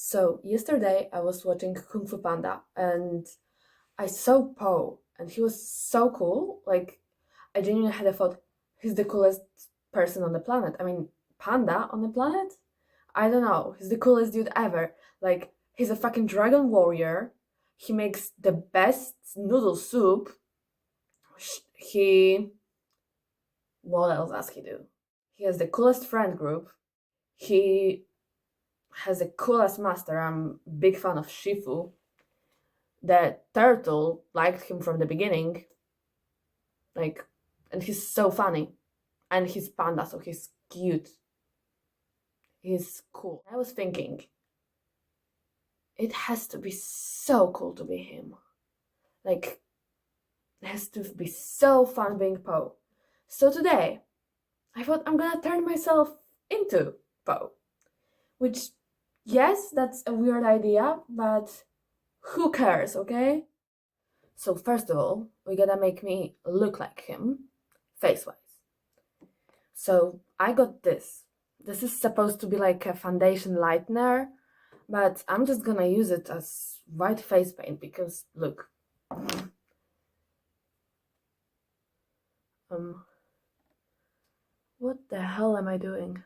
So yesterday I was watching Kung Fu Panda and I saw Po and he was so cool. Like I genuinely had a thought he's the coolest person on the planet. I mean, panda on the planet? I don't know. He's the coolest dude ever. Like he's a fucking dragon warrior. He makes the best noodle soup. He what else does he do? He has the coolest friend group. He has the coolest master. I'm big fan of Shifu. The turtle liked him from the beginning, like, and he's so funny, and he's panda, so he's cute. He's cool. I was thinking, it has to be so cool to be him. Like, it has to be so fun being Poe. So today, I thought I'm gonna turn myself into Poe, which, yes, that's a weird idea, but who cares, okay? So first of all, we gotta make me look like him, face-wise. So I got this. This is supposed to be like a foundation lightener, but I'm just gonna use it as white face paint because look. What the hell am I doing?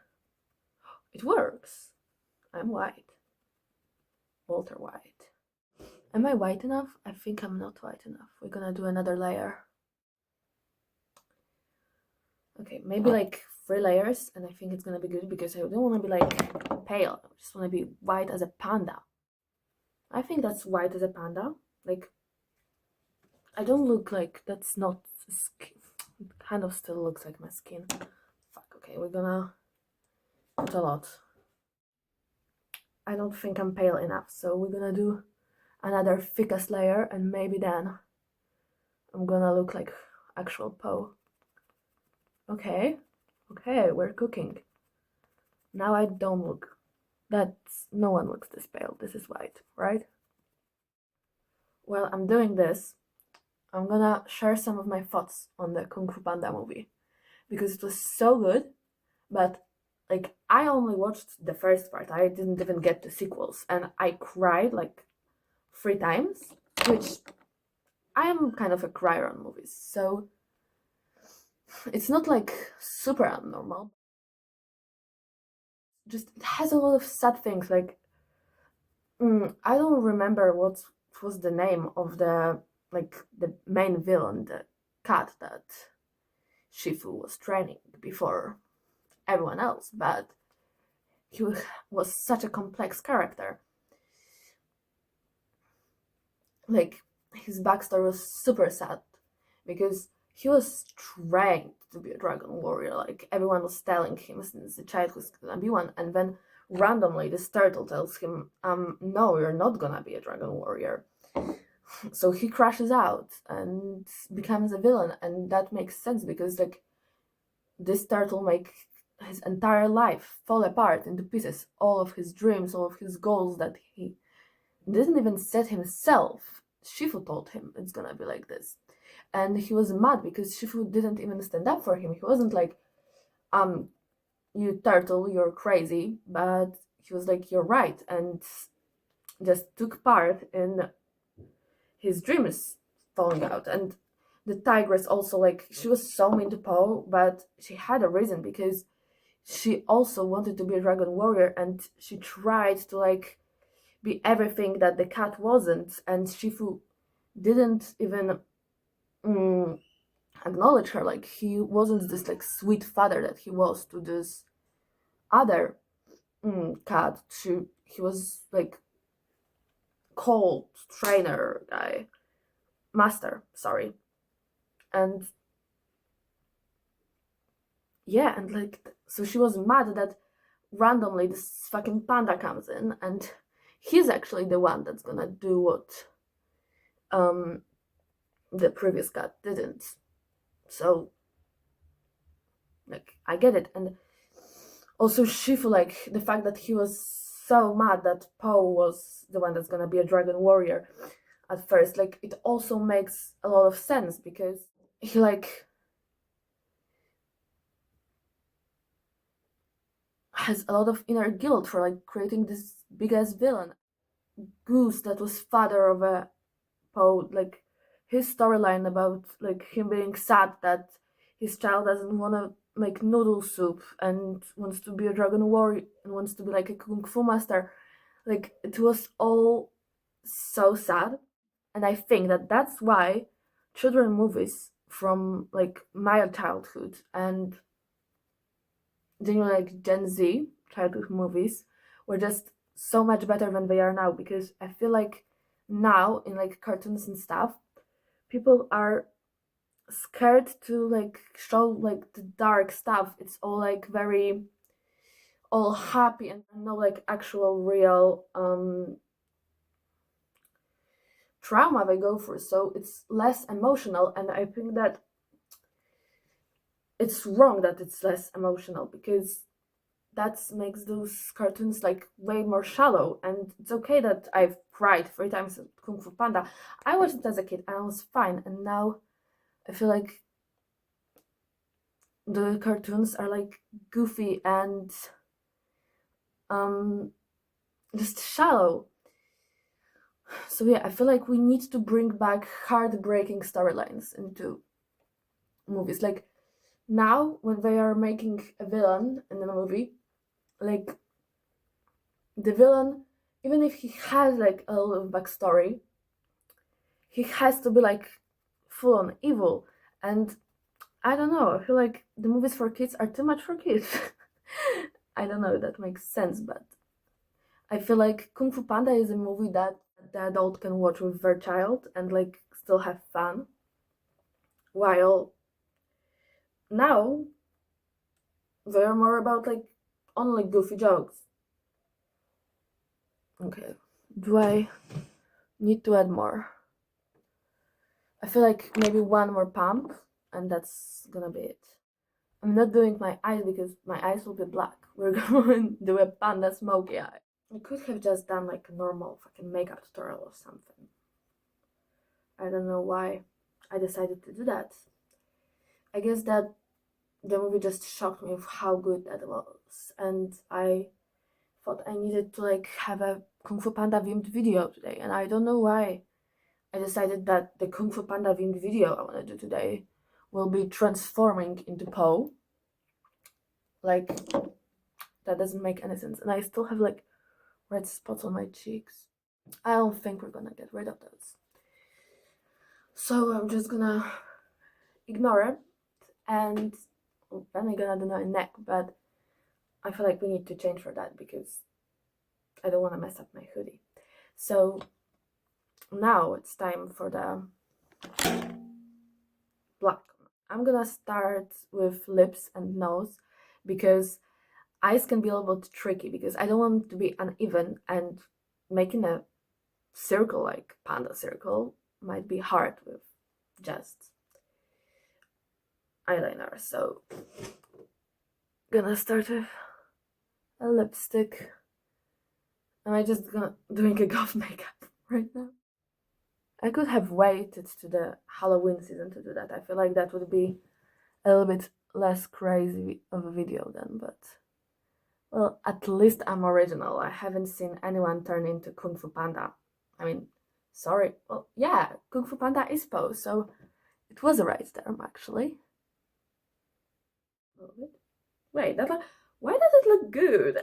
It works. I'm white. Walter White. Am I white enough? I think I'm not white enough. We're gonna do another layer. Okay, maybe like 3 layers, and I think it's gonna be good because I don't want to be like pale. I just want to be white as a panda. I think that's white as a panda. Like, I don't look like that's not skin. It kind of still looks like my skin. Fuck. Okay, we're gonna put a lot. I don't think I'm pale enough, so we're gonna do another thickest layer, and maybe then I'm gonna look like actual Poe. Okay, we're cooking. Now I don't look. No one looks this pale. This is white, right? While I'm doing this, I'm gonna share some of my thoughts on the Kung Fu Panda movie because it was so good, but like I only watched the first part. I didn't even get the sequels, and I cried like 3 times, which I am kind of a crier on movies, so it's not like super abnormal. Just it has a lot of sad things. Like I don't remember what was the name of the main villain, the cat that Shifu was training before everyone else, but he was such a complex character. Like his backstory was super sad because he was trained to be a dragon warrior. Like everyone was telling him since the child was gonna be one, and then randomly this turtle tells him, no, you're not gonna be a dragon warrior. So he crashes out and becomes a villain, and that makes sense because like this turtle make his entire life fall apart into pieces. All of his dreams, all of his goals that he didn't even set himself. Shifu told him it's gonna be like this. And he was mad because Shifu didn't even stand up for him. He wasn't like, you turtle, you're crazy, but he was like, you're right, and just took part in his dreams falling out. And the tigress also, like, she was so mean to Po, but she had a reason because she also wanted to be a dragon warrior, and she tried to like be everything that the cat wasn't, and Shifu didn't even acknowledge her. Like he wasn't this like sweet father that he was to this other cat. He was like cold trainer guy, master, sorry. And yeah, and like so she was mad that randomly this fucking panda comes in, and he's actually the one that's gonna do what the previous cat didn't. So like I get it. And also Shifu, like the fact that he was so mad that Po was the one that's gonna be a dragon warrior at first, like it also makes a lot of sense because he like has a lot of inner guilt for like creating this big ass villain. Goose, that was father of a Poe, like his storyline about like him being sad that his child doesn't want to make noodle soup and wants to be a dragon warrior and wants to be like a kung fu master, like it was all so sad. And I think that that's why children movies from like my childhood and like Gen Z childhood movies were just so much better than they are now, because I feel like now in like cartoons and stuff, people are scared to like show like the dark stuff. It's all like very all happy and no like actual real trauma they go through. So it's less emotional, and I think that it's wrong that it's less emotional, because that makes those cartoons like way more shallow. And it's okay that I've cried 3 times at Kung Fu Panda. I watched it as a kid and I was fine, and now I feel like the cartoons are like goofy and um just shallow. So yeah, I feel like we need to bring back heartbreaking storylines into movies. Like now when they are making a villain in a movie, like the villain, even if he has like a little backstory, he has to be like full on evil. And I don't know, I feel like the movies for kids are too much for kids. I don't know if that makes sense, but I feel like Kung Fu Panda is a movie that the adult can watch with their child and like still have fun. While now they're more about like only goofy jokes. Okay, do I need to add more? I feel like maybe one more pump and that's gonna be it. I'm not doing my eyes because my eyes will be black. We're going to do a panda smoky eye. I could have just done like a normal fucking makeup tutorial or something. I don't know why I decided to do that. I guess that the movie just shocked me with how good that was, and I thought I needed to like have a Kung Fu Panda themed video today, and I don't know why I decided that the Kung Fu Panda themed video I want to do today will be transforming into Poe. Like, that doesn't make any sense, and I still have like red spots on my cheeks. I don't think we're gonna get rid of those. So I'm just gonna ignore it, and then I'm gonna do my neck, but I feel like we need to change for that because I don't want to mess up my hoodie. So now it's time for the black. I'm gonna start with lips and nose because eyes can be a little bit tricky because I don't want it to be uneven, and making a circle like panda circle might be hard with just eyeliner. So gonna start with a lipstick. Am I just gonna doing a goth makeup right now? I could have waited to the Halloween season to do that. I feel like that would be a little bit less crazy of a video then, but well, at least I'm original. I haven't seen anyone turn into Kung Fu Panda. I mean, sorry. Well, yeah, Kung Fu Panda is Poe, so it was a right term actually. A little bit. Wait, why does it look good?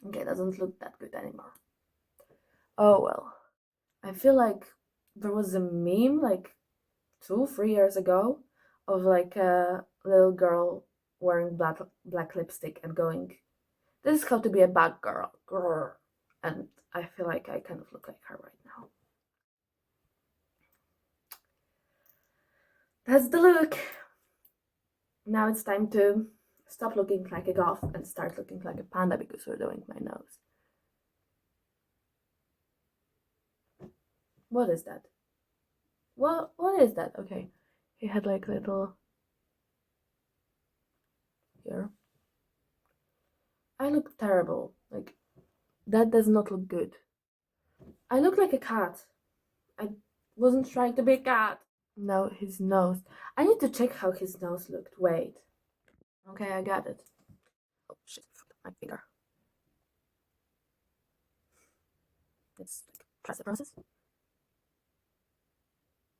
Okay, it doesn't look that good anymore. Oh well. I feel like there was a meme like 2-3 years ago of like a little girl wearing black lipstick and going, "This is how to be a bad girl." Grr. And I feel like I kind of look like her right now. That's the look. Now it's time to stop looking like a goth and start looking like a panda because we're doing my nose. What is that? What is that? Okay. He had like little here. I look terrible. Like, that does not look good. I look like a cat. I wasn't trying to be a cat. No, his nose. I need to check how his nose looked. Wait. Okay, I got it. Oh shit, my finger. Let's trust the process.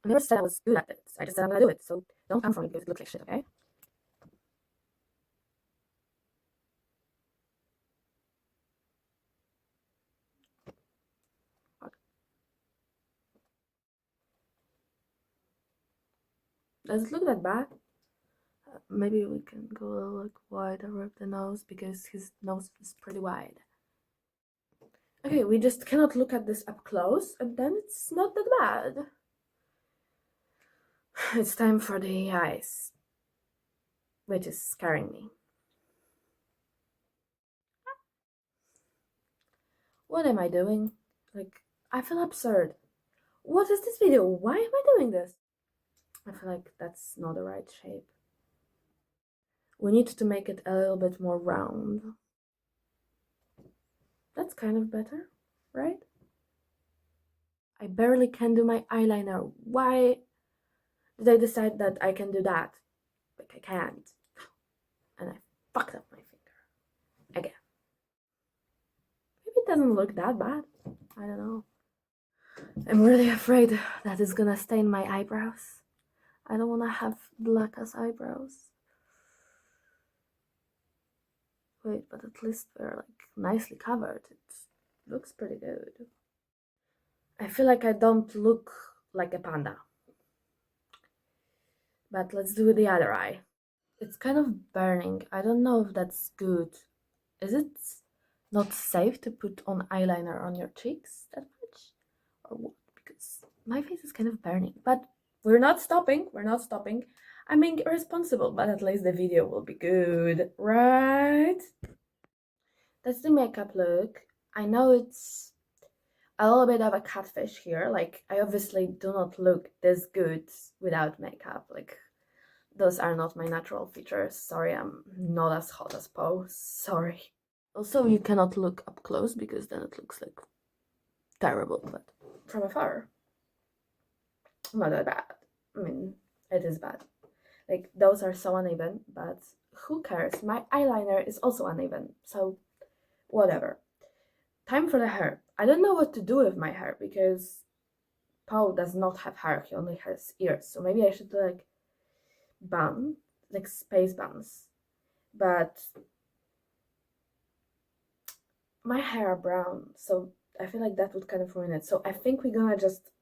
I never said I was good at it. I just said I'm gonna do it. So don't come for me because it looks like shit, okay? Fuck. Does it look that bad? Maybe we can go a little like wider with the nose because his nose is pretty wide. Okay, we just cannot look at this up close, and then it's not that bad. It's time for the eyes, which is scaring me. What am I doing? Like, I feel absurd. What is this video? Why am I doing this? I feel like that's not the right shape. We need to make it a little bit more round. That's kind of better, right? I barely can do my eyeliner. Why did I decide that I can do that? Like, I can't. And I fucked up my finger. Again. Maybe it doesn't look that bad. I don't know. I'm really afraid that it's gonna stain my eyebrows. I don't wanna have black as eyebrows. Wait, but at least they're like nicely covered. It looks pretty good. I feel like I don't look like a panda. But let's do the other eye. It's kind of burning. I don't know if that's good. Is it not safe to put on eyeliner on your cheeks that much? Or what? Because my face is kind of burning. But we're not stopping. We're not stopping. I'm being irresponsible, but at least the video will be good, right? That's the makeup look. I know it's a little bit of a catfish here. Like, I obviously do not look this good without makeup. Like, those are not my natural features. Sorry, I'm not as hot as Poe. Sorry. Also, you cannot look up close because then it looks like terrible, but from afar, not that bad. I mean, it is bad. Like, those are so uneven, but who cares? My eyeliner is also uneven, so whatever. Time for the hair. I don't know what to do with my hair because Paul does not have hair, he only has ears, so maybe I should do like bun, like space buns, but my hair are brown, so I feel like that would kind of ruin it. So I think we're gonna just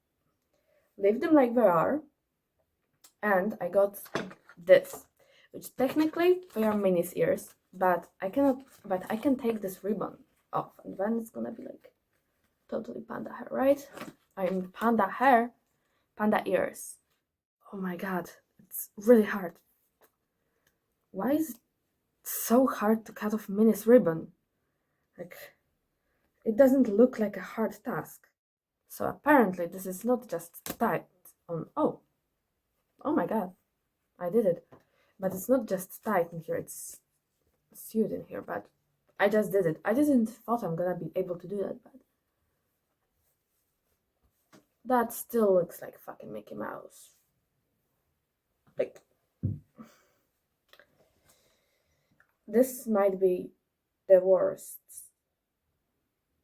leave them like they are, and I got this, which technically they are Minnie's ears, but I can take this ribbon off, and then it's gonna be like totally panda hair, right? I'm panda hair, panda ears. Oh my god, it's really hard. Why is it so hard to cut off Minnie's ribbon? Like, it doesn't look like a hard task. So apparently this is not just tight on, oh my god, I did it. But it's not just tight in here, it's sewed in here, but I just did it. I didn't thought I'm gonna be able to do that, but that still looks like fucking Mickey Mouse. Like, this might be the worst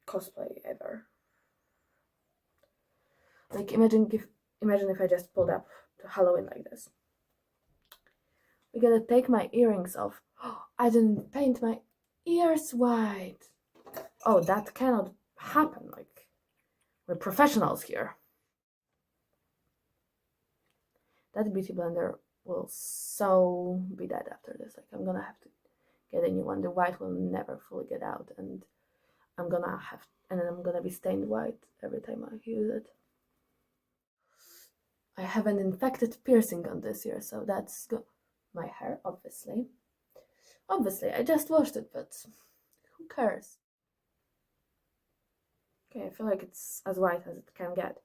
cosplay ever. Like, imagine if I just pulled up to Halloween like this. We gotta take my earrings off. Oh, I didn't paint my ears white. Oh, that cannot happen. Like, we're professionals here. That beauty blender will so be dead after this. Like, I'm gonna have to get a new one. The white will never fully get out, and then I'm gonna be stained white every time I use it. I have an infected piercing on this ear, so that's good. My hair, obviously. Obviously, I just washed it, but who cares? Okay, I feel like it's as white as it can get.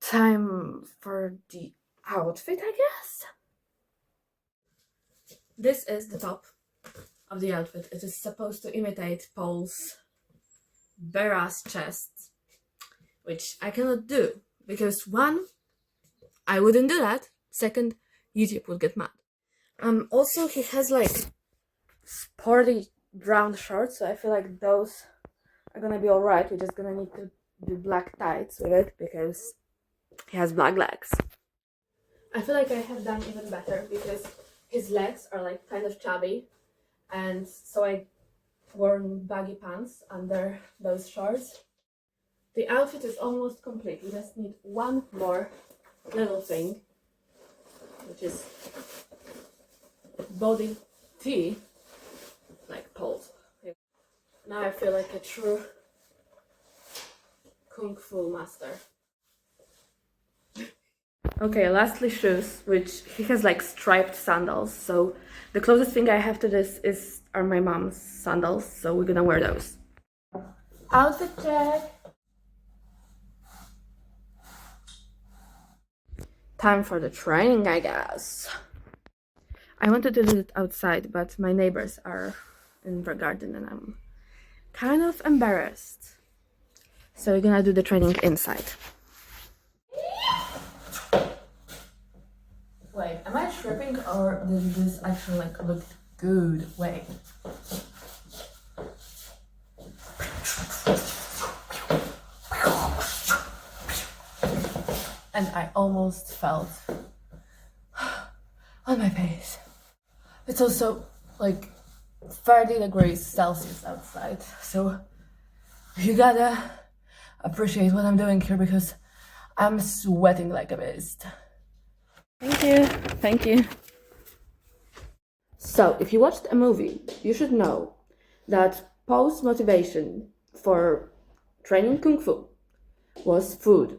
Time for the outfit, I guess? This is the top of the outfit. It is supposed to imitate Paul's bare ass chest, which I cannot do because one, I wouldn't do that. Second, YouTube would get mad. Also, he has like sporty brown shorts, so I feel like those are gonna be alright. We're just gonna need to do black tights with it because he has black legs. I feel like I have done even better because his legs are like kind of chubby, and so I wore baggy pants under those shorts. The outfit is almost complete. We just need one more little thing, which is body tee, like pose. Now I feel like a true kung fu master. Okay, lastly shoes, which he has like striped sandals. So the closest thing I have to this are my mom's sandals. So we're gonna wear those. Outfit check. Time for the training, I guess. I wanted to do it outside, but my neighbors are in the garden and I'm kind of embarrassed. So we're gonna do the training inside. Wait, am I tripping or did this actually like look good? Wait. And I almost felt on my face. It's also like 30 degrees Celsius outside, so you gotta appreciate what I'm doing here because I'm sweating like a beast. Thank you. Thank you. So, if you watched a movie, you should know that Paul's motivation for training Kung Fu was food.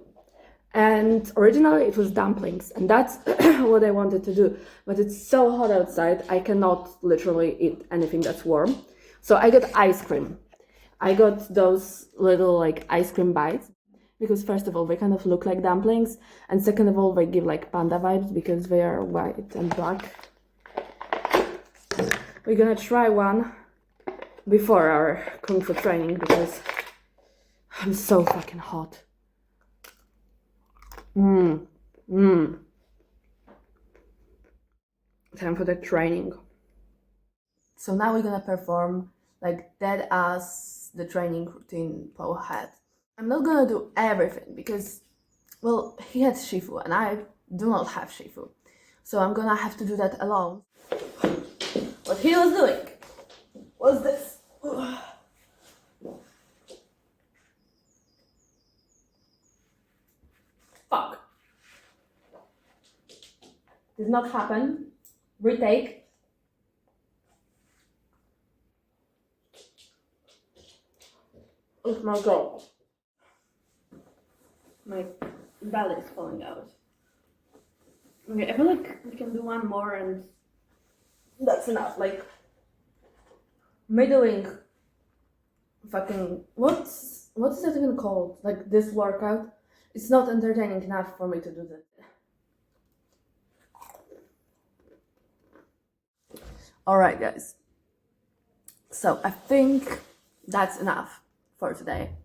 And originally it was dumplings, and that's what I wanted to do. But it's so hot outside, I cannot literally eat anything that's warm. So I got ice cream. I got those little like ice cream bites. Because first of all, they kind of look like dumplings, and second of all, they give like panda vibes because they are white and black. We're gonna try one before our Kung Fu training because I'm so fucking hot. Time for the training. So now we're gonna perform like dead as the training routine Paul had. I'm not gonna do everything because, well, he had Shifu and I do not have Shifu. So I'm gonna have to do that alone. What he was doing was this. Fuck. Did not happen. Retake. Oh my god. My belly is falling out. Okay, I feel like we can do one more and that's enough. Like, middling fucking what's that even called? Like this workout. It's not entertaining enough for me to do this. Alright guys. So I think that's enough for today.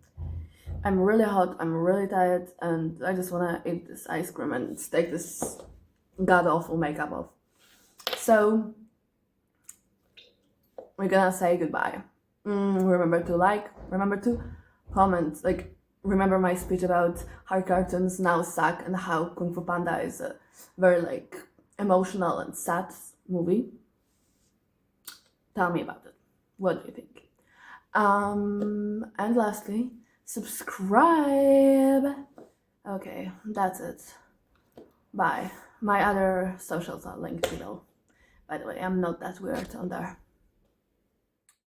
I'm really hot, I'm really tired, and I just wanna eat this ice cream and take this god awful makeup off. So we're gonna say goodbye. Remember to like, remember to comment, like remember my speech about how cartoons now suck and how Kung Fu Panda is a very like emotional and sad movie. Tell me about it. What do you think? And lastly, subscribe. Okay, that's it. Bye. My other socials are linked below. By the way, I'm not that weird on there.